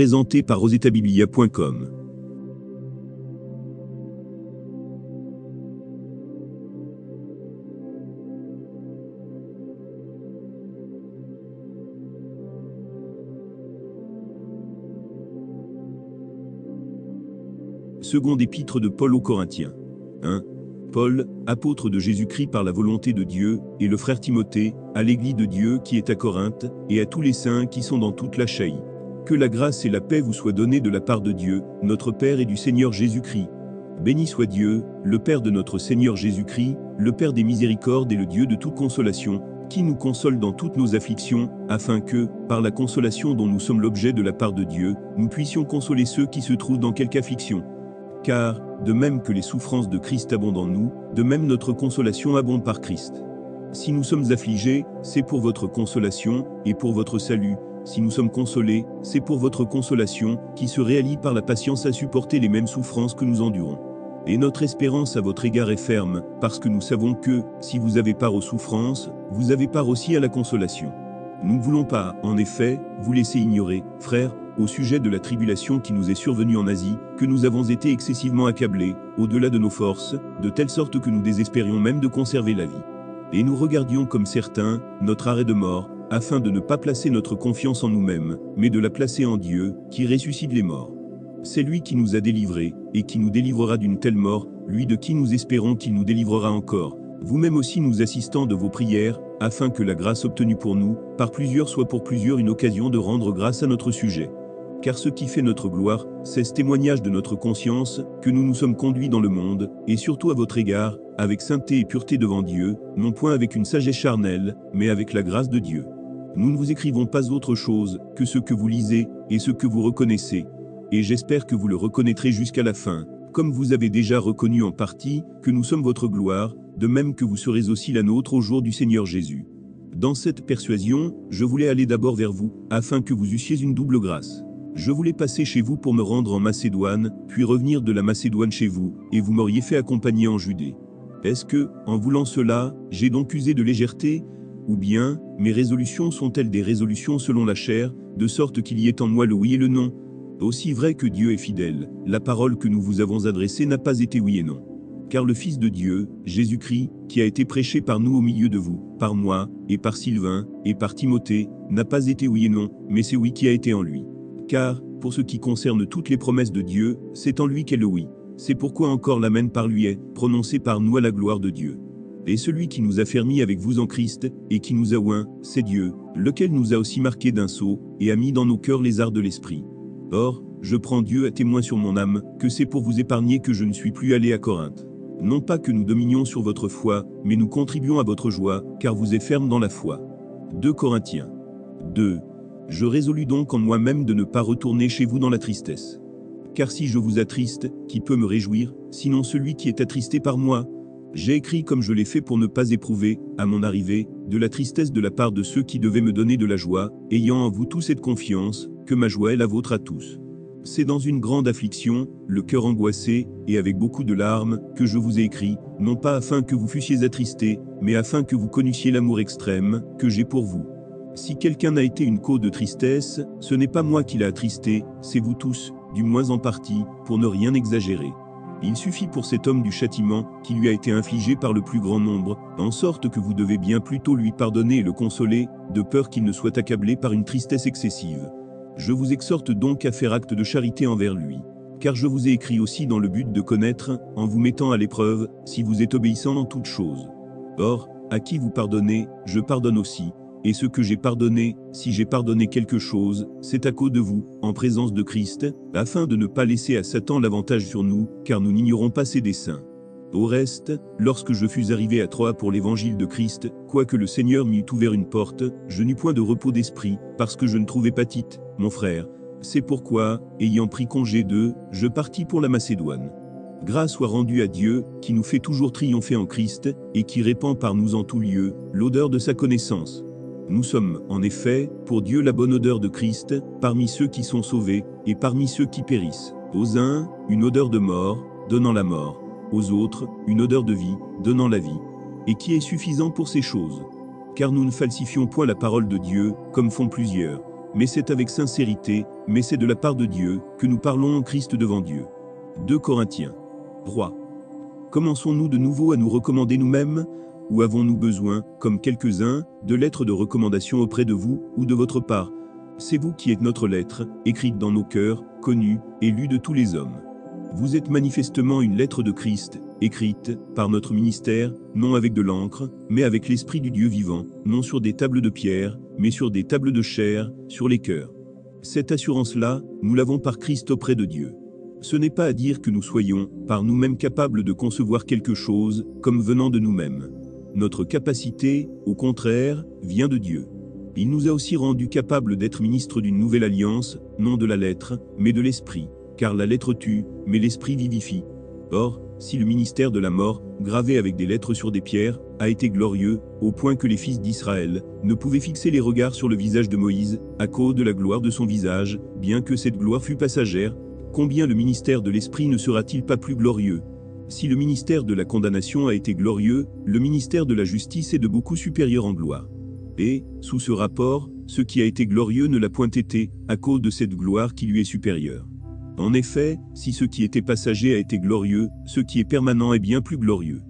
présenté par rosetabiblia.com. Seconde épître de Paul aux Corinthiens. 1. Paul, apôtre de Jésus-Christ par la volonté de Dieu, et le frère Timothée, à l'église de Dieu qui est à Corinthe, et à tous les saints qui sont dans toute l'Achaïe. Que la grâce et la paix vous soient données de la part de Dieu, notre Père et du Seigneur Jésus-Christ. Béni soit Dieu, le Père de notre Seigneur Jésus-Christ, le Père des miséricordes et le Dieu de toute consolation, qui nous console dans toutes nos afflictions, afin que, par la consolation dont nous sommes l'objet de la part de Dieu, nous puissions consoler ceux qui se trouvent dans quelque affliction. Car, de même que les souffrances de Christ abondent en nous, de même notre consolation abonde par Christ. Si nous sommes affligés, c'est pour votre consolation, et pour votre salut. Si nous sommes consolés, c'est pour votre consolation, qui se réalise par la patience à supporter les mêmes souffrances que nous endurons. Et notre espérance à votre égard est ferme, parce que nous savons que, si vous avez part aux souffrances, vous avez part aussi à la consolation. Nous ne voulons pas, en effet, vous laisser ignorer, frères, au sujet de la tribulation qui nous est survenue en Asie, que nous avons été excessivement accablés, au-delà de nos forces, de telle sorte que nous désespérions même de conserver la vie. Et nous regardions comme certains, notre arrêt de mort, afin de ne pas placer notre confiance en nous-mêmes, mais de la placer en Dieu, qui ressuscite les morts. C'est lui qui nous a délivrés, et qui nous délivrera d'une telle mort, lui de qui nous espérons qu'il nous délivrera encore, vous-même aussi nous assistant de vos prières, afin que la grâce obtenue pour nous, par plusieurs soit pour plusieurs une occasion de rendre grâce à notre sujet. Car ce qui fait notre gloire, c'est ce témoignage de notre conscience, que nous nous sommes conduits dans le monde, et surtout à votre égard, avec sainteté et pureté devant Dieu, non point avec une sagesse charnelle, mais avec la grâce de Dieu. Nous ne vous écrivons pas autre chose que ce que vous lisez, et ce que vous reconnaissez. Et j'espère que vous le reconnaîtrez jusqu'à la fin, comme vous avez déjà reconnu en partie, que nous sommes votre gloire, de même que vous serez aussi la nôtre au jour du Seigneur Jésus. Dans cette persuasion, je voulais aller d'abord vers vous, afin que vous eussiez une double grâce. Je voulais passer chez vous pour me rendre en Macédoine, puis revenir de la Macédoine chez vous, et vous m'auriez fait accompagner en Judée. Est-ce que, en voulant cela, j'ai donc usé de légèreté? Ou bien, mes résolutions sont-elles des résolutions selon la chair, de sorte qu'il y ait en moi le oui et le non? Aussi vrai que Dieu est fidèle, la parole que nous vous avons adressée n'a pas été oui et non. Car le Fils de Dieu, Jésus-Christ, qui a été prêché par nous au milieu de vous, par moi, et par Sylvain, et par Timothée, n'a pas été oui et non, mais c'est oui qui a été en lui. Car, pour ce qui concerne toutes les promesses de Dieu, c'est en lui qu'est le oui. C'est pourquoi encore l'amen par lui est prononcé par nous à la gloire de Dieu. Et celui qui nous a fermis avec vous en Christ, et qui nous a oints, c'est Dieu, lequel nous a aussi marqués d'un sceau, et a mis dans nos cœurs les arts de l'esprit. Or, je prends Dieu à témoin sur mon âme, que c'est pour vous épargner que je ne suis plus allé à Corinthe. Non pas que nous dominions sur votre foi, mais nous contribuons à votre joie, car vous êtes fermes dans la foi. 2 Corinthiens 2. Je résolus donc en moi-même de ne pas retourner chez vous dans la tristesse. Car si je vous attriste, qui peut me réjouir, sinon celui qui est attristé par moi? J'ai écrit comme je l'ai fait pour ne pas éprouver, à mon arrivée, de la tristesse de la part de ceux qui devaient me donner de la joie, ayant en vous tous cette confiance, que ma joie est la vôtre à tous. C'est dans une grande affliction, le cœur angoissé, et avec beaucoup de larmes, que je vous ai écrit, non pas afin que vous fussiez attristés, mais afin que vous connussiez l'amour extrême, que j'ai pour vous. Si quelqu'un a été une cause de tristesse, ce n'est pas moi qui l'a attristé, c'est vous tous, du moins en partie, pour ne rien exagérer. Il suffit pour cet homme du châtiment, qui lui a été infligé par le plus grand nombre, en sorte que vous devez bien plutôt lui pardonner et le consoler, de peur qu'il ne soit accablé par une tristesse excessive. Je vous exhorte donc à faire acte de charité envers lui. Car je vous ai écrit aussi dans le but de connaître, en vous mettant à l'épreuve, si vous êtes obéissant en toutes choses. Or, à qui vous pardonnez, je pardonne aussi. Et ce que j'ai pardonné, si j'ai pardonné quelque chose, c'est à cause de vous, en présence de Christ, afin de ne pas laisser à Satan l'avantage sur nous, car nous n'ignorons pas ses desseins. Au reste, lorsque je fus arrivé à Troie pour l'évangile de Christ, quoique le Seigneur m'eût ouvert une porte, je n'eus point de repos d'esprit, parce que je ne trouvais pas Tite, mon frère. C'est pourquoi, ayant pris congé d'eux, je partis pour la Macédoine. Grâce soit rendue à Dieu, qui nous fait toujours triompher en Christ, et qui répand par nous en tout lieu, l'odeur de sa connaissance. Nous sommes, en effet, pour Dieu la bonne odeur de Christ, parmi ceux qui sont sauvés, et parmi ceux qui périssent. Aux uns, une odeur de mort, donnant la mort. Aux autres, une odeur de vie, donnant la vie. Et qui est suffisant pour ces choses. Car nous ne falsifions point la parole de Dieu, comme font plusieurs. mais c'est avec sincérité, mais c'est de la part de Dieu, que nous parlons en Christ devant Dieu. 2 Corinthiens 3. Commençons-nous de nouveau à nous recommander nous-mêmes, ou avons-nous besoin, comme quelques-uns, de lettres de recommandation auprès de vous, ou de votre part? C'est vous qui êtes notre lettre, écrite dans nos cœurs, connue, et lue de tous les hommes. Vous êtes manifestement une lettre de Christ, écrite, par notre ministère, non avec de l'encre, mais avec l'Esprit du Dieu vivant, non sur des tables de pierre, mais sur des tables de chair, sur les cœurs. Cette assurance-là, nous l'avons par Christ auprès de Dieu. Ce n'est pas à dire que nous soyons, par nous-mêmes capables de concevoir quelque chose, comme venant de nous-mêmes. Notre capacité, au contraire, vient de Dieu. Il nous a aussi rendus capables d'être ministres d'une nouvelle alliance, non de la lettre, mais de l'esprit, car la lettre tue, mais l'esprit vivifie. Or, si le ministère de la mort, gravé avec des lettres sur des pierres, a été glorieux, au point que les fils d'Israël ne pouvaient fixer les regards sur le visage de Moïse, à cause de la gloire de son visage, bien que cette gloire fût passagère, combien le ministère de l'esprit ne sera-t-il pas plus glorieux? Si le ministère de la condamnation a été glorieux, le ministère de la justice est de beaucoup supérieur en gloire. Et, sous ce rapport, ce qui a été glorieux ne l'a point été, à cause de cette gloire qui lui est supérieure. En effet, si ce qui était passager a été glorieux, ce qui est permanent est bien plus glorieux.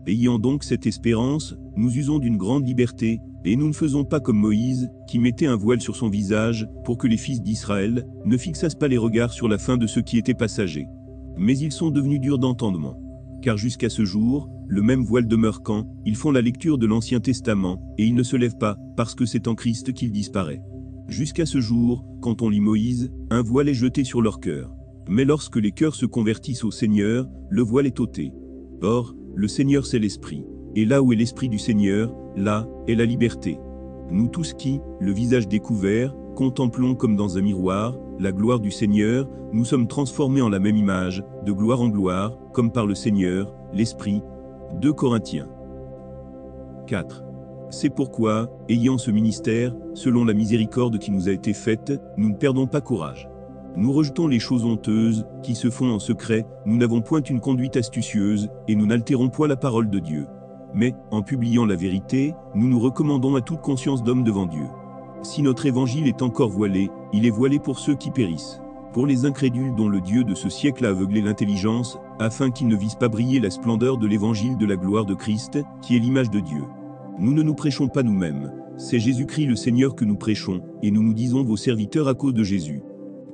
Ayant donc cette espérance, nous usons d'une grande liberté, et nous ne faisons pas comme Moïse, qui mettait un voile sur son visage, pour que les fils d'Israël ne fixassent pas les regards sur la fin de ce qui était passager. Mais ils sont devenus durs d'entendement. Car jusqu'à ce jour, le même voile demeure quand ils font la lecture de l'Ancien Testament, et ils ne se lèvent pas, parce que c'est en Christ qu'il disparaît. Jusqu'à ce jour, quand on lit Moïse, un voile est jeté sur leur cœur. Mais lorsque les cœurs se convertissent au Seigneur, le voile est ôté. Or, le Seigneur c'est l'Esprit. Et là où est l'Esprit du Seigneur, là est la liberté. Nous tous qui, le visage découvert, contemplons comme dans un miroir, la gloire du Seigneur, nous sommes transformés en la même image, de gloire en gloire, comme par le Seigneur, l'Esprit. 2 Corinthiens 4. C'est pourquoi, ayant ce ministère, selon la miséricorde qui nous a été faite, nous ne perdons pas courage. Nous rejetons les choses honteuses, qui se font en secret, nous n'avons point une conduite astucieuse, et nous n'altérons point la parole de Dieu. Mais, en publiant la vérité, nous nous recommandons à toute conscience d'homme devant Dieu. Si notre évangile est encore voilé, il est voilé pour ceux qui périssent. Pour les incrédules dont le Dieu de ce siècle a aveuglé l'intelligence, afin qu'ils ne visent pas briller la splendeur de l'évangile de la gloire de Christ, qui est l'image de Dieu. Nous ne nous prêchons pas nous-mêmes, c'est Jésus-Christ le Seigneur que nous prêchons, et nous nous disons vos serviteurs à cause de Jésus.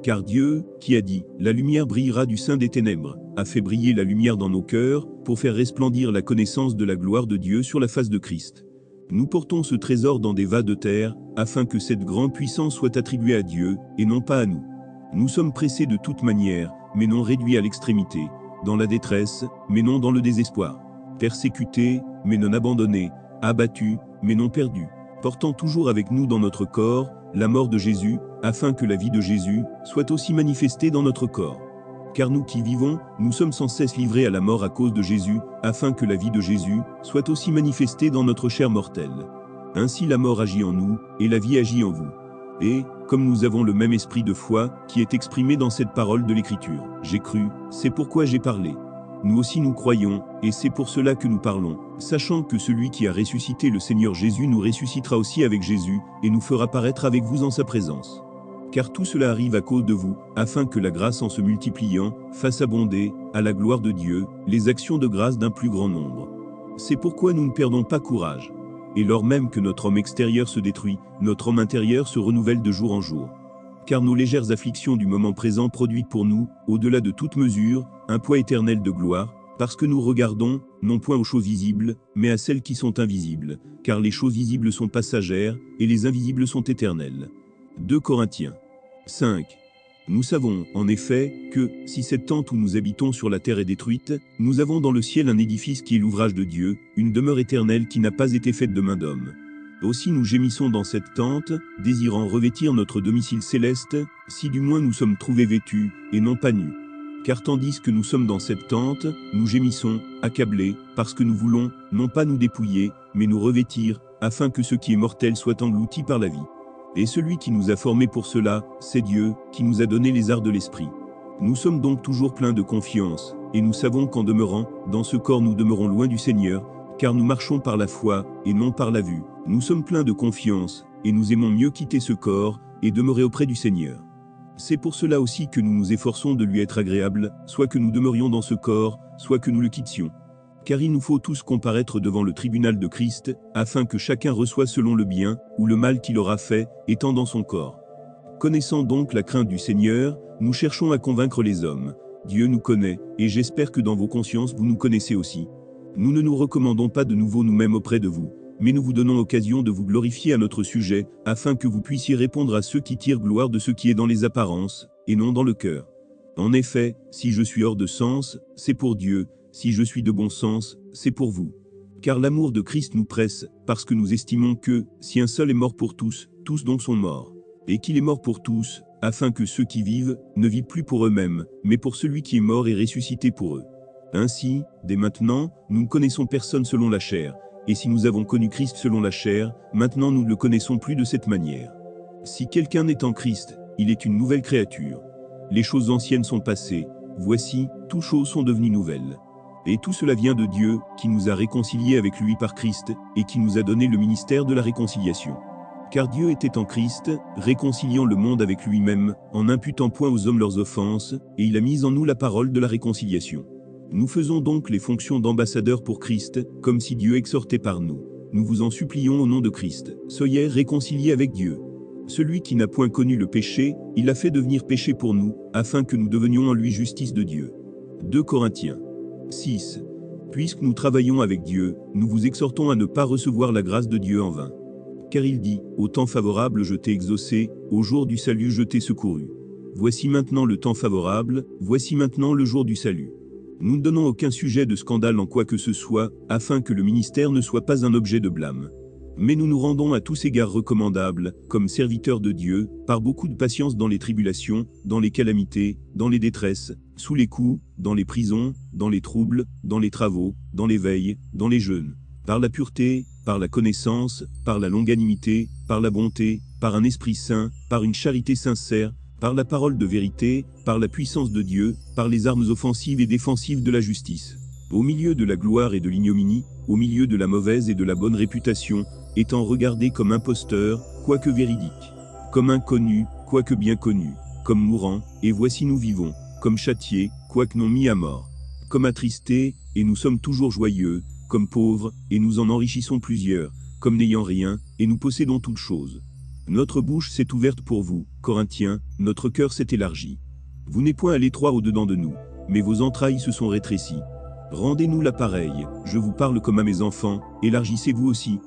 Car Dieu, qui a dit « La lumière brillera du sein des ténèbres », a fait briller la lumière dans nos cœurs, pour faire resplendir la connaissance de la gloire de Dieu sur la face de Christ. Nous portons ce trésor dans des vas de terre, afin que cette grande puissance soit attribuée à Dieu, et non pas à nous. Nous sommes pressés de toute manière, mais non réduits à l'extrémité, dans la détresse, mais non dans le désespoir, persécutés, mais non abandonnés, abattus, mais non perdus, portant toujours avec nous dans notre corps, la mort de Jésus, afin que la vie de Jésus soit aussi manifestée dans notre corps. Car nous qui vivons, nous sommes sans cesse livrés à la mort à cause de Jésus, afin que la vie de Jésus soit aussi manifestée dans notre chair mortelle. Ainsi la mort agit en nous, et la vie agit en vous. Et, comme nous avons le même esprit de foi, qui est exprimé dans cette parole de l'Écriture, j'ai cru, c'est pourquoi j'ai parlé. Nous aussi nous croyons, et c'est pour cela que nous parlons, sachant que celui qui a ressuscité le Seigneur Jésus nous ressuscitera aussi avec Jésus, et nous fera paraître avec vous en sa présence. Car tout cela arrive à cause de vous, afin que la grâce en se multipliant, fasse abonder, à la gloire de Dieu, les actions de grâce d'un plus grand nombre. C'est pourquoi nous ne perdons pas courage. Et lors même que notre homme extérieur se détruit, notre homme intérieur se renouvelle de jour en jour. Car nos légères afflictions du moment présent produisent pour nous, au-delà de toute mesure, un poids éternel de gloire, parce que nous regardons, non point aux choses visibles, mais à celles qui sont invisibles, car les choses visibles sont passagères, et les invisibles sont éternelles. 2 Corinthiens 5. Nous savons, en effet, que, si cette tente où nous habitons sur la terre est détruite, nous avons dans le ciel un édifice qui est l'ouvrage de Dieu, une demeure éternelle qui n'a pas été faite de main d'homme. Aussi nous gémissons dans cette tente, désirant revêtir notre domicile céleste, si du moins nous sommes trouvés vêtus, et non pas nus. Car tandis que nous sommes dans cette tente, nous gémissons, accablés, parce que nous voulons, non pas nous dépouiller, mais nous revêtir, afin que ce qui est mortel soit englouti par la vie. Et celui qui nous a formés pour cela, c'est Dieu, qui nous a donné les arts de l'esprit. Nous sommes donc toujours pleins de confiance, et nous savons qu'en demeurant, dans ce corps nous demeurons loin du Seigneur, car nous marchons par la foi, et non par la vue. Nous sommes pleins de confiance, et nous aimons mieux quitter ce corps, et demeurer auprès du Seigneur. C'est pour cela aussi que nous nous efforçons de lui être agréables, soit que nous demeurions dans ce corps, soit que nous le quittions. Car il nous faut tous comparaître devant le tribunal de Christ, afin que chacun reçoive selon le bien ou le mal qu'il aura fait, étant dans son corps. Connaissant donc la crainte du Seigneur, nous cherchons à convaincre les hommes. Dieu nous connaît, et j'espère que dans vos consciences vous nous connaissez aussi. Nous ne nous recommandons pas de nouveau nous-mêmes auprès de vous, mais nous vous donnons l'occasion de vous glorifier à notre sujet, afin que vous puissiez répondre à ceux qui tirent gloire de ce qui est dans les apparences, et non dans le cœur. En effet, si je suis hors de sens, c'est pour Dieu, si je suis de bon sens, c'est pour vous. Car l'amour de Christ nous presse, parce que nous estimons que, si un seul est mort pour tous, tous donc sont morts. Et qu'il est mort pour tous, afin que ceux qui vivent, ne vivent plus pour eux-mêmes, mais pour celui qui est mort et ressuscité pour eux. Ainsi, dès maintenant, nous ne connaissons personne selon la chair, et si nous avons connu Christ selon la chair, maintenant nous ne le connaissons plus de cette manière. Si quelqu'un est en Christ, il est une nouvelle créature. Les choses anciennes sont passées, voici, toutes choses sont devenues nouvelles. Et tout cela vient de Dieu, qui nous a réconciliés avec lui par Christ, et qui nous a donné le ministère de la réconciliation. Car Dieu était en Christ, réconciliant le monde avec lui-même, en n'imputant point aux hommes leurs offenses, et il a mis en nous la parole de la réconciliation. Nous faisons donc les fonctions d'ambassadeurs pour Christ, comme si Dieu exhortait par nous. Nous vous en supplions au nom de Christ, soyez réconciliés avec Dieu. Celui qui n'a point connu le péché, il a fait devenir péché pour nous, afin que nous devenions en lui justice de Dieu. 2 Corinthiens 6. Puisque nous travaillons avec Dieu, nous vous exhortons à ne pas recevoir la grâce de Dieu en vain. Car il dit, au temps favorable je t'ai exaucé, au jour du salut je t'ai secouru. Voici maintenant le temps favorable, voici maintenant le jour du salut. Nous ne donnons aucun sujet de scandale en quoi que ce soit, afin que le ministère ne soit pas un objet de blâme. Mais nous nous rendons à tous égards recommandables, comme serviteurs de Dieu, par beaucoup de patience dans les tribulations, dans les calamités, dans les détresses, sous les coups, dans les prisons, dans les troubles, dans les travaux, dans les veilles, dans les jeûnes. Par la pureté, par la connaissance, par la longanimité, par la bonté, par un esprit saint, par une charité sincère, par la parole de vérité, par la puissance de Dieu, par les armes offensives et défensives de la justice. Au milieu de la gloire et de l'ignominie, au milieu de la mauvaise et de la bonne réputation, étant regardé comme imposteur, quoique véridique, comme inconnu, quoique bien connu, comme mourant, et voici nous vivons, comme châtiés, quoique non mis à mort, comme attristés, et nous sommes toujours joyeux, comme pauvres, et nous en enrichissons plusieurs, comme n'ayant rien, et nous possédons toutes choses. Notre bouche s'est ouverte pour vous, Corinthiens, notre cœur s'est élargi. Vous n'êtes point à l'étroit au-dedans de nous, mais vos entrailles se sont rétrécies. Rendez-nous l'appareil, je vous parle comme à mes enfants, élargissez-vous aussi.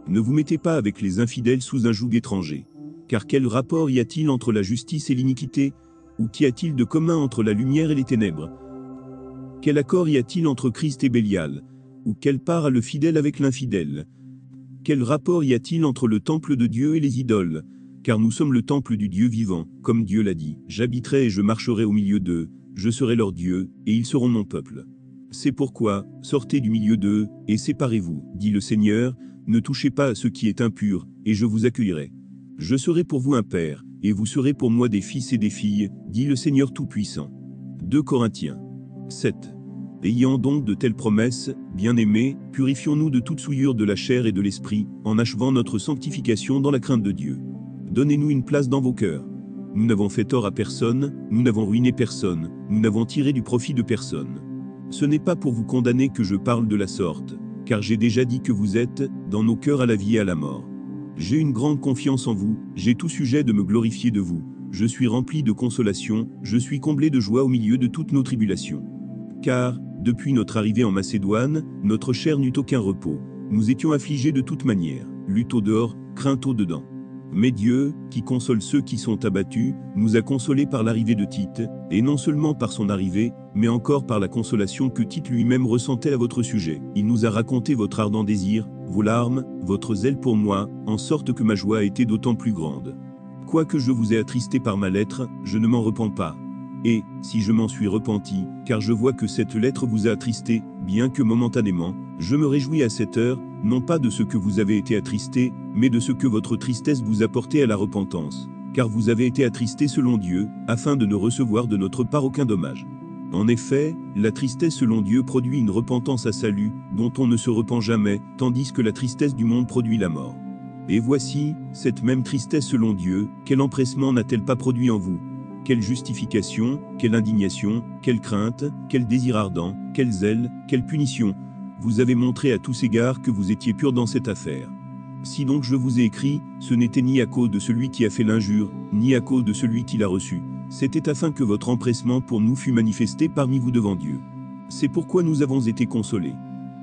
Ne vous mettez pas avec les infidèles sous un joug étranger. Car quel rapport y a-t-il entre la justice et l'iniquité? Ou qu'y a-t-il de commun entre la lumière et les ténèbres? Quel accord y a-t-il entre Christ et Bélial? Ou quelle part a le fidèle avec l'infidèle? Quel rapport y a-t-il entre le temple de Dieu et les idoles? Car nous sommes le temple du Dieu vivant, comme Dieu l'a dit. J'habiterai et je marcherai au milieu d'eux, je serai leur Dieu, et ils seront mon peuple. C'est pourquoi, sortez du milieu d'eux, et séparez-vous, dit le Seigneur, ne touchez pas à ce qui est impur, et je vous accueillerai. Je serai pour vous un père, et vous serez pour moi des fils et des filles, dit le Seigneur Tout-Puissant. 2 Corinthiens 7. Ayant donc de telles promesses, bien-aimés, purifions-nous de toute souillure de la chair et de l'esprit, en achevant notre sanctification dans la crainte de Dieu. Donnez-nous une place dans vos cœurs. Nous n'avons fait tort à personne, nous n'avons ruiné personne, nous n'avons tiré du profit de personne. Ce n'est pas pour vous condamner que je parle de la sorte, car j'ai déjà dit que vous êtes, dans nos cœurs à la vie et à la mort. J'ai une grande confiance en vous, j'ai tout sujet de me glorifier de vous, je suis rempli de consolation, je suis comblé de joie au milieu de toutes nos tribulations. Car, depuis notre arrivée en Macédoine, notre chair n'eut aucun repos, nous étions affligés de toute manière, lutte au dehors, crainte au dedans. Mais Dieu, qui console ceux qui sont abattus, nous a consolés par l'arrivée de Tite, et non seulement par son arrivée, mais encore par la consolation que Tite lui-même ressentait à votre sujet. Il nous a raconté votre ardent désir, vos larmes, votre zèle pour moi, en sorte que ma joie a été d'autant plus grande. Quoique je vous ai attristé par ma lettre, je ne m'en repens pas. Et, si je m'en suis repenti, car je vois que cette lettre vous a attristé, bien que momentanément, je me réjouis à cette heure, non pas de ce que vous avez été attristé, mais de ce que votre tristesse vous a porté à la repentance. Car vous avez été attristé selon Dieu, afin de ne recevoir de notre part aucun dommage. En effet, la tristesse selon Dieu produit une repentance à salut, dont on ne se repent jamais, tandis que la tristesse du monde produit la mort. Et voici, cette même tristesse selon Dieu, quel empressement n'a-t-elle pas produit en vous? Quelle justification, quelle indignation, quelle crainte, quel désir ardent, quel zèle, quelle punition! Vous avez montré à tous égards que vous étiez purs dans cette affaire. Si donc je vous ai écrit, ce n'était ni à cause de celui qui a fait l'injure, ni à cause de celui qui l'a reçu. C'était afin que votre empressement pour nous fût manifesté parmi vous devant Dieu. C'est pourquoi nous avons été consolés.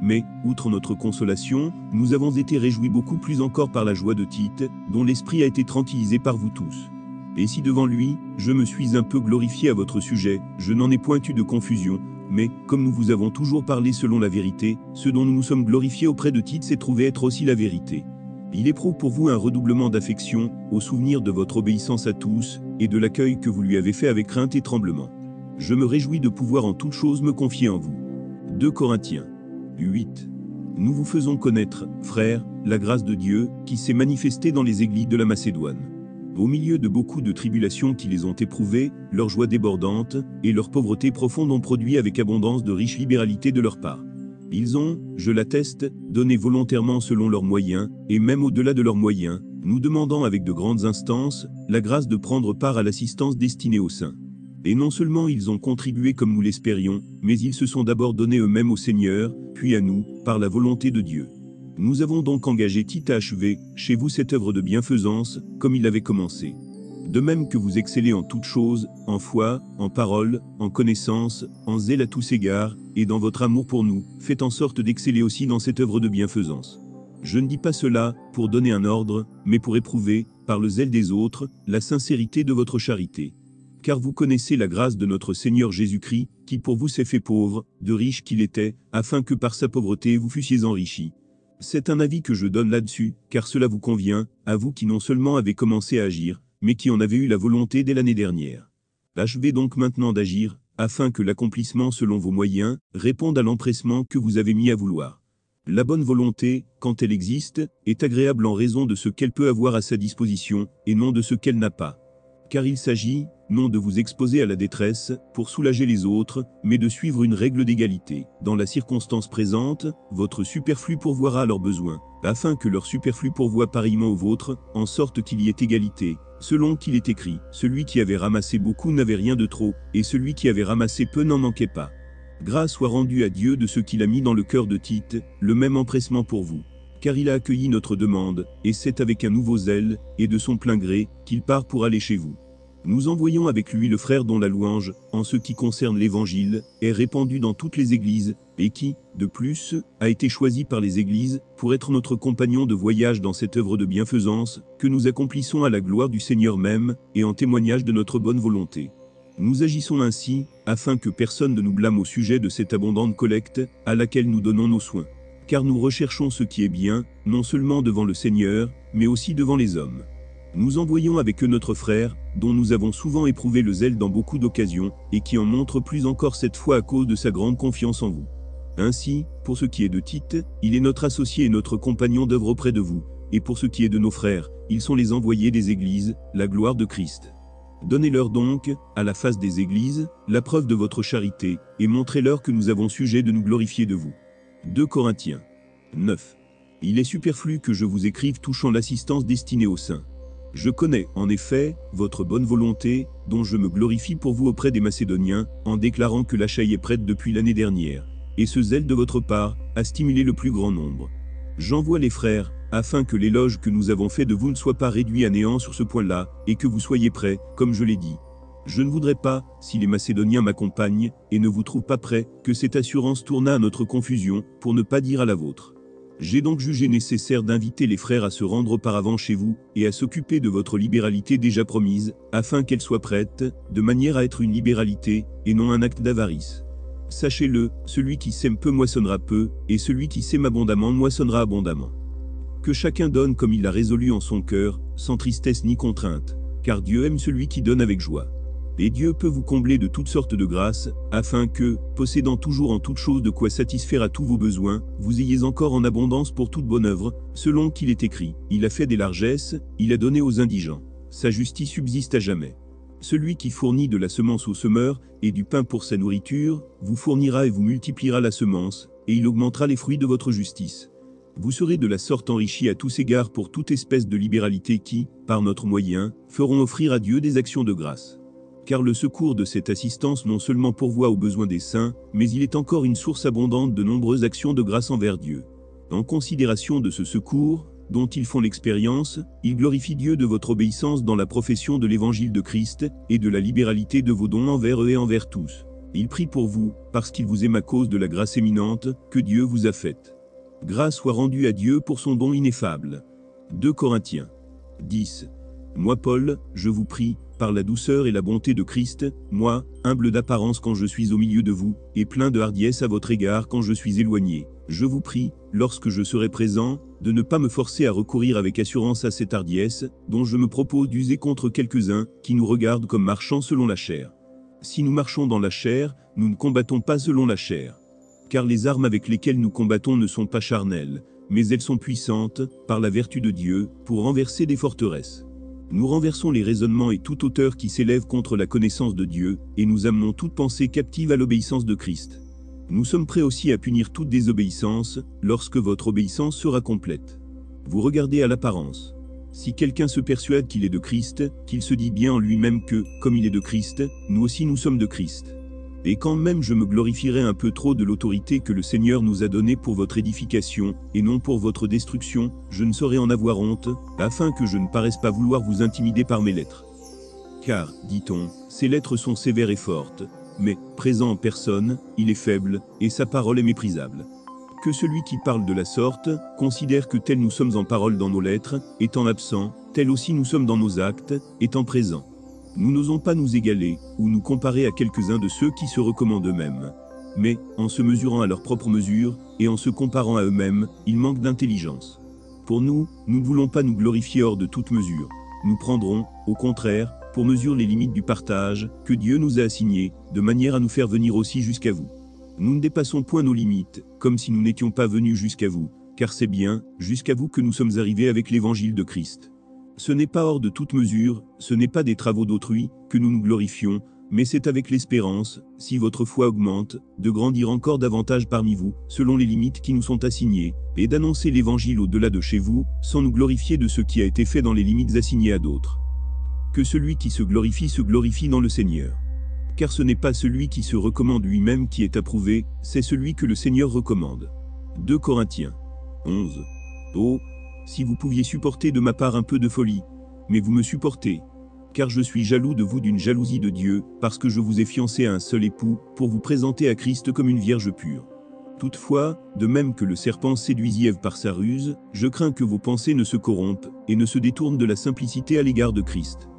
Mais, outre notre consolation, nous avons été réjouis beaucoup plus encore par la joie de Tite, dont l'esprit a été tranquillisé par vous tous. Et si devant lui, je me suis un peu glorifié à votre sujet, je n'en ai point eu de confusion, mais, comme nous vous avons toujours parlé selon la vérité, ce dont nous nous sommes glorifiés auprès de Tite s'est trouvé être aussi la vérité. Il éprouve pour vous un redoublement d'affection, au souvenir de votre obéissance à tous, et de l'accueil que vous lui avez fait avec crainte et tremblement. Je me réjouis de pouvoir en toutes choses me confier en vous. 2 Corinthiens 8. Nous vous faisons connaître, frères, la grâce de Dieu, qui s'est manifestée dans les églises de la Macédoine. Au milieu de beaucoup de tribulations qui les ont éprouvées, leur joie débordante, et leur pauvreté profonde ont produit avec abondance de riches libéralités de leur part. Ils ont, je l'atteste, donné volontairement selon leurs moyens, et même au-delà de leurs moyens, nous demandant avec de grandes instances, la grâce de prendre part à l'assistance destinée aux saints. Et non seulement ils ont contribué comme nous l'espérions, mais ils se sont d'abord donnés eux-mêmes au Seigneur, puis à nous, par la volonté de Dieu. Nous avons donc engagé Tite à achever, chez vous cette œuvre de bienfaisance, comme il avait commencé. De même que vous excellez en toutes choses, en foi, en parole, en connaissance, en zèle à tous égards, et dans votre amour pour nous, faites en sorte d'exceller aussi dans cette œuvre de bienfaisance. Je ne dis pas cela pour donner un ordre, mais pour éprouver, par le zèle des autres, la sincérité de votre charité. Car vous connaissez la grâce de notre Seigneur Jésus-Christ, qui pour vous s'est fait pauvre, de riche qu'il était, afin que par sa pauvreté vous fussiez enrichis. C'est un avis que je donne là-dessus, car cela vous convient, à vous qui non seulement avez commencé à agir, mais qui en avez eu la volonté dès l'année dernière. Achevez donc maintenant d'agir, afin que l'accomplissement selon vos moyens réponde à l'empressement que vous avez mis à vouloir. La bonne volonté, quand elle existe, est agréable en raison de ce qu'elle peut avoir à sa disposition, et non de ce qu'elle n'a pas. Car il s'agit, non de vous exposer à la détresse, pour soulager les autres, mais de suivre une règle d'égalité. Dans la circonstance présente, votre superflu pourvoira à leurs besoins, afin que leur superflu pourvoie pareillement au vôtre, en sorte qu'il y ait égalité, selon qu'il est écrit, celui qui avait ramassé beaucoup n'avait rien de trop, et celui qui avait ramassé peu n'en manquait pas. Grâce soit rendue à Dieu de ce qu'il a mis dans le cœur de Tite, le même empressement pour vous. Car il a accueilli notre demande, et c'est avec un nouveau zèle, et de son plein gré, qu'il part pour aller chez vous. Nous envoyons avec lui le frère dont la louange, en ce qui concerne l'Évangile, est répandue dans toutes les églises, et qui, de plus, a été choisi par les églises, pour être notre compagnon de voyage dans cette œuvre de bienfaisance, que nous accomplissons à la gloire du Seigneur même, et en témoignage de notre bonne volonté. Nous agissons ainsi, afin que personne ne nous blâme au sujet de cette abondante collecte, à laquelle nous donnons nos soins. Car nous recherchons ce qui est bien, non seulement devant le Seigneur, mais aussi devant les hommes. Nous envoyons avec eux notre frère, dont nous avons souvent éprouvé le zèle dans beaucoup d'occasions, et qui en montre plus encore cette fois à cause de sa grande confiance en vous. Ainsi, pour ce qui est de Tite, il est notre associé et notre compagnon d'œuvre auprès de vous, et pour ce qui est de nos frères, ils sont les envoyés des églises, la gloire de Christ. Donnez-leur donc, à la face des églises, la preuve de votre charité, et montrez-leur que nous avons sujet de nous glorifier de vous. 2 Corinthiens 9. Il est superflu que je vous écrive touchant l'assistance destinée aux saints. Je connais, en effet, votre bonne volonté, dont je me glorifie pour vous auprès des Macédoniens, en déclarant que l'Achaïe est prête depuis l'année dernière, et ce zèle de votre part a stimulé le plus grand nombre. J'envoie les frères, afin que l'éloge que nous avons fait de vous ne soit pas réduit à néant sur ce point-là, et que vous soyez prêts, comme je l'ai dit. Je ne voudrais pas, si les Macédoniens m'accompagnent, et ne vous trouvent pas prêts, que cette assurance tournât à notre confusion, pour ne pas dire à la vôtre. J'ai donc jugé nécessaire d'inviter les frères à se rendre auparavant chez vous, et à s'occuper de votre libéralité déjà promise, afin qu'elle soit prête, de manière à être une libéralité, et non un acte d'avarice. Sachez-le, celui qui sème peu moissonnera peu, et celui qui sème abondamment moissonnera abondamment. Que chacun donne comme il a résolu en son cœur, sans tristesse ni contrainte, car Dieu aime celui qui donne avec joie. Et Dieu peut vous combler de toutes sortes de grâces, afin que, possédant toujours en toutes choses de quoi satisfaire à tous vos besoins, vous ayez encore en abondance pour toute bonne œuvre, selon qu'il est écrit, il a fait des largesses, il a donné aux indigents. Sa justice subsiste à jamais. Celui qui fournit de la semence au semeur, et du pain pour sa nourriture, vous fournira et vous multipliera la semence, et il augmentera les fruits de votre justice. Vous serez de la sorte enrichis à tous égards pour toute espèce de libéralité qui, par notre moyen, feront offrir à Dieu des actions de grâce. Car le secours de cette assistance non seulement pourvoit aux besoins des saints, mais il est encore une source abondante de nombreuses actions de grâce envers Dieu. En considération de ce secours, dont ils font l'expérience, ils glorifient Dieu de votre obéissance dans la profession de l'évangile de Christ, et de la libéralité de vos dons envers eux et envers tous. Ils prient pour vous, parce qu'ils vous aiment à cause de la grâce éminente que Dieu vous a faite. Grâce soit rendue à Dieu pour son don ineffable. 2 Corinthiens 10. Moi Paul, je vous prie, par la douceur et la bonté de Christ, moi, humble d'apparence quand je suis au milieu de vous, et plein de hardiesse à votre égard quand je suis éloigné, je vous prie, lorsque je serai présent, de ne pas me forcer à recourir avec assurance à cette hardiesse, dont je me propose d'user contre quelques-uns, qui nous regardent comme marchant selon la chair. Si nous marchons dans la chair, nous ne combattons pas selon la chair. Car les armes avec lesquelles nous combattons ne sont pas charnelles, mais elles sont puissantes, par la vertu de Dieu, pour renverser des forteresses. Nous renversons les raisonnements et toute hauteur qui s'élève contre la connaissance de Dieu, et nous amenons toute pensée captive à l'obéissance de Christ. Nous sommes prêts aussi à punir toute désobéissance, lorsque votre obéissance sera complète. Vous regardez à l'apparence. Si quelqu'un se persuade qu'il est de Christ, qu'il se dit bien en lui-même que, comme il est de Christ, nous aussi nous sommes de Christ. Et quand même je me glorifierai un peu trop de l'autorité que le Seigneur nous a donnée pour votre édification, et non pour votre destruction, je ne saurais en avoir honte, afin que je ne paraisse pas vouloir vous intimider par mes lettres. Car, dit-on, ces lettres sont sévères et fortes, mais, présent en personne, il est faible, et sa parole est méprisable. Que celui qui parle de la sorte, considère que tel nous sommes en parole dans nos lettres, étant absents, tel aussi nous sommes dans nos actes, étant présents. Nous n'osons pas nous égaler, ou nous comparer à quelques-uns de ceux qui se recommandent eux-mêmes. Mais, en se mesurant à leur propre mesure, et en se comparant à eux-mêmes, ils manquent d'intelligence. Pour nous, nous ne voulons pas nous glorifier hors de toute mesure. Nous prendrons, au contraire, pour mesure les limites du partage, que Dieu nous a assignées, de manière à nous faire venir aussi jusqu'à vous. Nous ne dépassons point nos limites, comme si nous n'étions pas venus jusqu'à vous, car c'est bien, jusqu'à vous que nous sommes arrivés avec l'évangile de Christ. Ce n'est pas hors de toute mesure, ce n'est pas des travaux d'autrui, que nous nous glorifions, mais c'est avec l'espérance, si votre foi augmente, de grandir encore davantage parmi vous, selon les limites qui nous sont assignées, et d'annoncer l'évangile au-delà de chez vous, sans nous glorifier de ce qui a été fait dans les limites assignées à d'autres. Que celui qui se glorifie dans le Seigneur. Car ce n'est pas celui qui se recommande lui-même qui est approuvé, c'est celui que le Seigneur recommande. 2 Corinthiens 11. Oh, si vous pouviez supporter de ma part un peu de folie, mais vous me supportez. Car je suis jaloux de vous d'une jalousie de Dieu, parce que je vous ai fiancé à un seul époux, pour vous présenter à Christ comme une vierge pure. Toutefois, de même que le serpent séduisit Ève par sa ruse, je crains que vos pensées ne se corrompent, et ne se détournent de la simplicité à l'égard de Christ.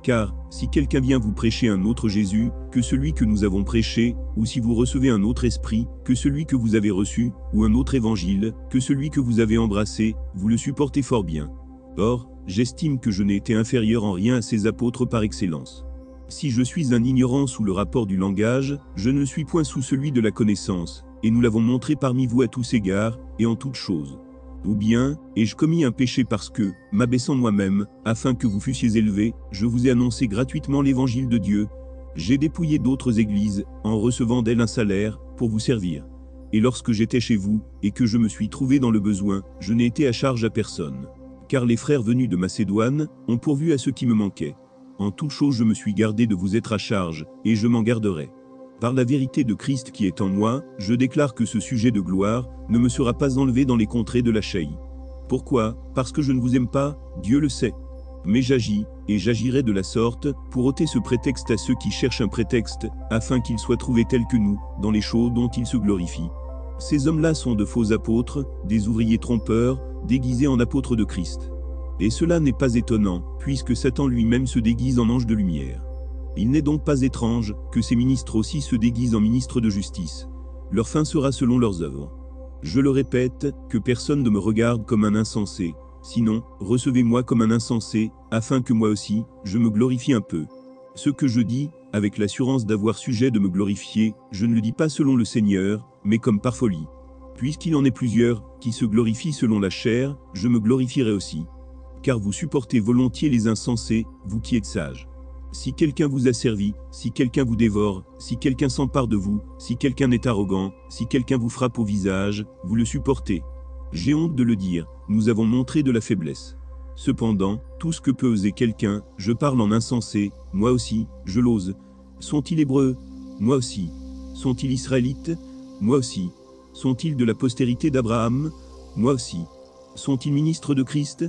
Car, si quelqu'un vient vous prêcher un autre Jésus, que celui que nous avons prêché, ou si vous recevez un autre esprit, que celui que vous avez reçu, ou un autre évangile, que celui que vous avez embrassé, vous le supportez fort bien. Or, j'estime que je n'ai été inférieur en rien à ces apôtres par excellence. Si je suis un ignorant sous le rapport du langage, je ne suis point sous celui de la connaissance, et nous l'avons montré parmi vous à tous égards, et en toutes choses. Ou bien, ai-je commis un péché parce que, m'abaissant moi-même, afin que vous fussiez élevés, je vous ai annoncé gratuitement l'évangile de Dieu. J'ai dépouillé d'autres églises, en recevant d'elles un salaire, pour vous servir. Et lorsque j'étais chez vous, et que je me suis trouvé dans le besoin, je n'ai été à charge à personne. Car les frères venus de Macédoine, ont pourvu à ce qui me manquait. En toute chose je me suis gardé de vous être à charge, et je m'en garderai. Par la vérité de Christ qui est en moi, je déclare que ce sujet de gloire ne me sera pas enlevé dans les contrées de l'Achaïe. Pourquoi? Parce que je ne vous aime pas, Dieu le sait. Mais j'agis, et j'agirai de la sorte, pour ôter ce prétexte à ceux qui cherchent un prétexte, afin qu'ils soient trouvés tels que nous, dans les choses dont ils se glorifient. Ces hommes-là sont de faux apôtres, des ouvriers trompeurs, déguisés en apôtres de Christ. Et cela n'est pas étonnant, puisque Satan lui-même se déguise en ange de lumière. Il n'est donc pas étrange que ces ministres aussi se déguisent en ministres de justice. Leur fin sera selon leurs œuvres. Je le répète, que personne ne me regarde comme un insensé, sinon, recevez-moi comme un insensé, afin que moi aussi, je me glorifie un peu. Ce que je dis, avec l'assurance d'avoir sujet de me glorifier, je ne le dis pas selon le Seigneur, mais comme par folie. Puisqu'il en est plusieurs, qui se glorifient selon la chair, je me glorifierai aussi. Car vous supportez volontiers les insensés, vous qui êtes sages. Si quelqu'un vous asservit, si quelqu'un vous dévore, si quelqu'un s'empare de vous, si quelqu'un est arrogant, si quelqu'un vous frappe au visage, vous le supportez. J'ai honte de le dire, nous avons montré de la faiblesse. Cependant, tout ce que peut oser quelqu'un, je parle en insensé, moi aussi, je l'ose. Sont-ils hébreux? Moi aussi. Sont-ils israélites? Moi aussi. Sont-ils de la postérité d'Abraham? Moi aussi. Sont-ils ministres de Christ?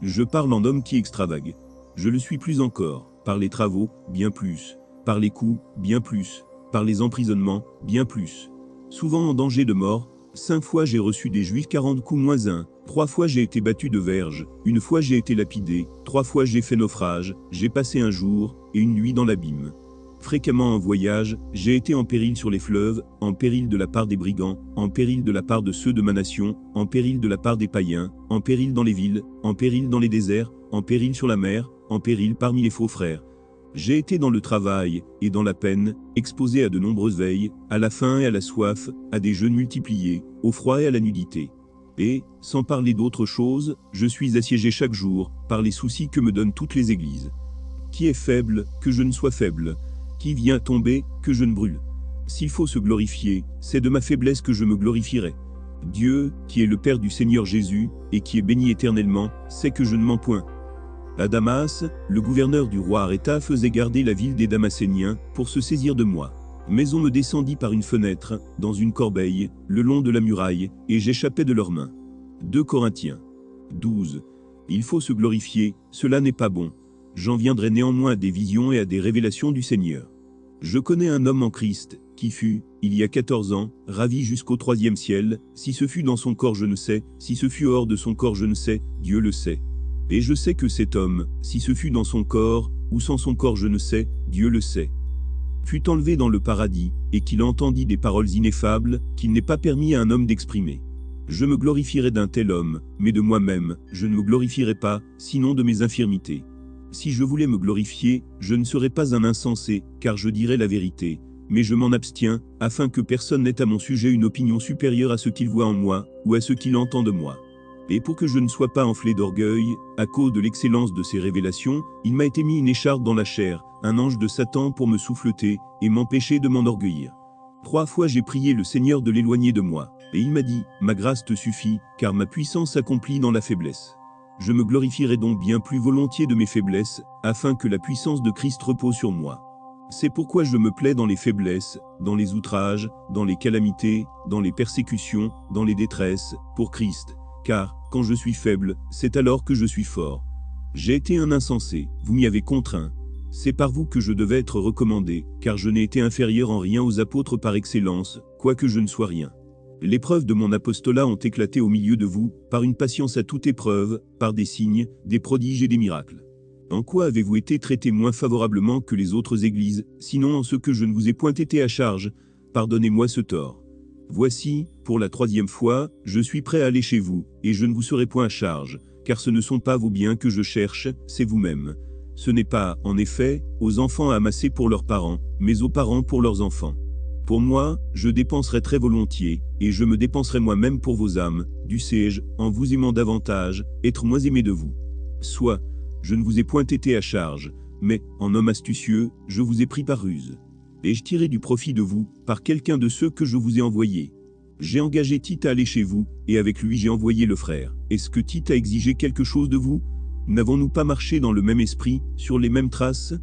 Je parle en homme qui extravague. Je le suis plus encore, par les travaux, bien plus. Par les coups, bien plus. Par les emprisonnements, bien plus. Souvent en danger de mort, 5 fois j'ai reçu des Juifs 40 coups moins 1, 3 fois j'ai été battu de verge, 1 fois j'ai été lapidé, 3 fois j'ai fait naufrage, j'ai passé un jour et une nuit dans l'abîme. Fréquemment en voyage, j'ai été en péril sur les fleuves, en péril de la part des brigands, en péril de la part de ceux de ma nation, en péril de la part des païens, en péril dans les villes, en péril dans les déserts, en péril sur la mer, en péril parmi les faux frères. J'ai été dans le travail et dans la peine, exposé à de nombreuses veilles, à la faim et à la soif, à des jeûnes multipliés, au froid et à la nudité. Et, sans parler d'autre chose, je suis assiégé chaque jour par les soucis que me donnent toutes les églises. Qui est faible, que je ne sois faible? Qui vient tomber, que je ne brûle? S'il faut se glorifier, c'est de ma faiblesse que je me glorifierai. Dieu, qui est le Père du Seigneur Jésus, et qui est béni éternellement, sait que je ne mens point. À Damas, le gouverneur du roi Aréta faisait garder la ville des Damascéniens pour se saisir de moi. Mais on me descendit par une fenêtre, dans une corbeille, le long de la muraille, et j'échappais de leurs mains. 2 Corinthiens 12. Il faut se glorifier, cela n'est pas bon. J'en viendrai néanmoins à des visions et à des révélations du Seigneur. Je connais un homme en Christ, qui fut, il y a 14 ans, ravi jusqu'au 3e ciel, si ce fut dans son corps je ne sais, si ce fut hors de son corps je ne sais, Dieu le sait. Et je sais que cet homme, si ce fut dans son corps, ou sans son corps je ne sais, Dieu le sait, fut enlevé dans le paradis, et qu'il entendit des paroles ineffables, qu'il n'est pas permis à un homme d'exprimer. Je me glorifierai d'un tel homme, mais de moi-même, je ne me glorifierai pas, sinon de mes infirmités. Si je voulais me glorifier, je ne serais pas un insensé, car je dirais la vérité, mais je m'en abstiens, afin que personne n'ait à mon sujet une opinion supérieure à ce qu'il voit en moi, ou à ce qu'il entend de moi. Et pour que je ne sois pas enflé d'orgueil, à cause de l'excellence de ces révélations, il m'a été mis une écharpe dans la chair, un ange de Satan pour me souffleter, et m'empêcher de m'enorgueillir. 3 fois j'ai prié le Seigneur de l'éloigner de moi, et il m'a dit, ma grâce te suffit, car ma puissance s'accomplit dans la faiblesse. Je me glorifierai donc bien plus volontiers de mes faiblesses, afin que la puissance de Christ repose sur moi. C'est pourquoi je me plais dans les faiblesses, dans les outrages, dans les calamités, dans les persécutions, dans les détresses, pour Christ. Car, quand je suis faible, c'est alors que je suis fort. J'ai été un insensé, vous m'y avez contraint. C'est par vous que je devais être recommandé, car je n'ai été inférieur en rien aux apôtres par excellence, quoique je ne sois rien. Les preuves de mon apostolat ont éclaté au milieu de vous, par une patience à toute épreuve, par des signes, des prodiges et des miracles. En quoi avez-vous été traité moins favorablement que les autres églises, sinon en ce que je ne vous ai point été à charge? Pardonnez-moi ce tort. Voici, pour la 3e fois, je suis prêt à aller chez vous, et je ne vous serai point à charge, car ce ne sont pas vos biens que je cherche, c'est vous-même. Ce n'est pas, en effet, aux enfants à amasser pour leurs parents, mais aux parents pour leurs enfants. Pour moi, je dépenserai très volontiers, et je me dépenserai moi-même pour vos âmes, dussé-je, en vous aimant davantage, être moins aimé de vous. Soit, je ne vous ai point été à charge, mais, en homme astucieux, je vous ai pris par ruse. Et je tirai du profit de vous, par quelqu'un de ceux que je vous ai envoyés. J'ai engagé Tite à aller chez vous, et avec lui j'ai envoyé le frère. Est-ce que Tite a exigé quelque chose de vous? N'avons-nous pas marché dans le même esprit, sur les mêmes traces?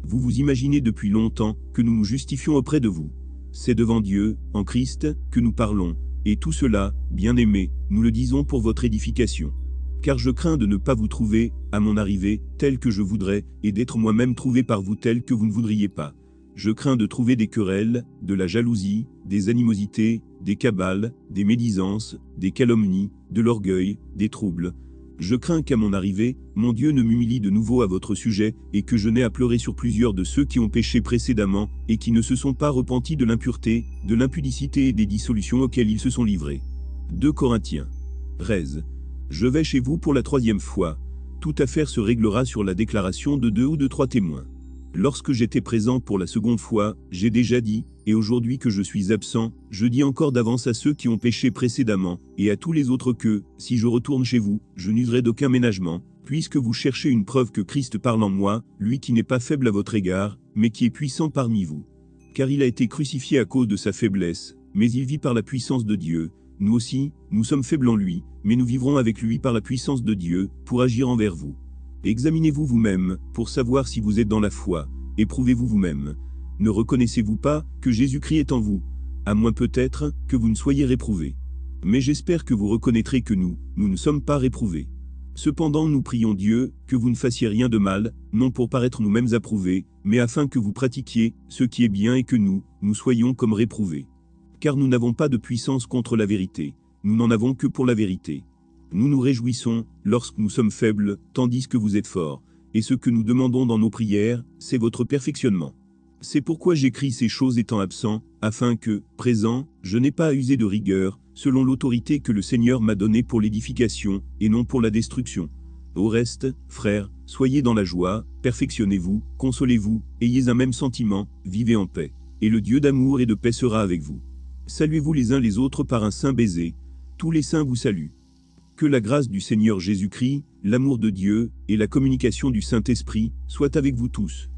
Vous vous imaginez depuis longtemps que nous nous justifions auprès de vous. C'est devant Dieu, en Christ, que nous parlons, et tout cela, bien-aimés, nous le disons pour votre édification. Car je crains de ne pas vous trouver, à mon arrivée, tel que je voudrais, et d'être moi-même trouvé par vous tel que vous ne voudriez pas. Je crains de trouver des querelles, de la jalousie, des animosités, des cabales, des médisances, des calomnies, de l'orgueil, des troubles. Je crains qu'à mon arrivée, mon Dieu ne m'humilie de nouveau à votre sujet, et que je n'ai à pleurer sur plusieurs de ceux qui ont péché précédemment, et qui ne se sont pas repentis de l'impureté, de l'impudicité et des dissolutions auxquelles ils se sont livrés. 2 Corinthiens 13. Je vais chez vous pour la 3e fois. Toute affaire se réglera sur la déclaration de 2 ou de 3 témoins. Lorsque j'étais présent pour la 2e fois, j'ai déjà dit, et aujourd'hui que je suis absent, je dis encore d'avance à ceux qui ont péché précédemment, et à tous les autres que, si je retourne chez vous, je n'userai d'aucun ménagement, puisque vous cherchez une preuve que Christ parle en moi, lui qui n'est pas faible à votre égard, mais qui est puissant parmi vous. Car il a été crucifié à cause de sa faiblesse, mais il vit par la puissance de Dieu, nous aussi, nous sommes faibles en lui, mais nous vivrons avec lui par la puissance de Dieu, pour agir envers vous. Examinez-vous vous-même, pour savoir si vous êtes dans la foi, éprouvez-vous vous-même. Ne reconnaissez-vous pas que Jésus-Christ est en vous, à moins peut-être que vous ne soyez réprouvés. Mais j'espère que vous reconnaîtrez que nous ne sommes pas réprouvés. Cependant nous prions Dieu, que vous ne fassiez rien de mal, non pour paraître nous-mêmes approuvés, mais afin que vous pratiquiez ce qui est bien et que nous soyons comme réprouvés. Car nous n'avons pas de puissance contre la vérité, nous n'en avons que pour la vérité. Nous nous réjouissons, lorsque nous sommes faibles, tandis que vous êtes forts, et ce que nous demandons dans nos prières, c'est votre perfectionnement. C'est pourquoi j'écris ces choses étant absent, afin que, présent, je n'ai pas à user de rigueur, selon l'autorité que le Seigneur m'a donnée pour l'édification, et non pour la destruction. Au reste, frères, soyez dans la joie, perfectionnez-vous, consolez-vous, ayez un même sentiment, vivez en paix. Et le Dieu d'amour et de paix sera avec vous. Saluez-vous les uns les autres par un saint baiser. Tous les saints vous saluent. Que la grâce du Seigneur Jésus-Christ, l'amour de Dieu, et la communication du Saint-Esprit, soient avec vous tous.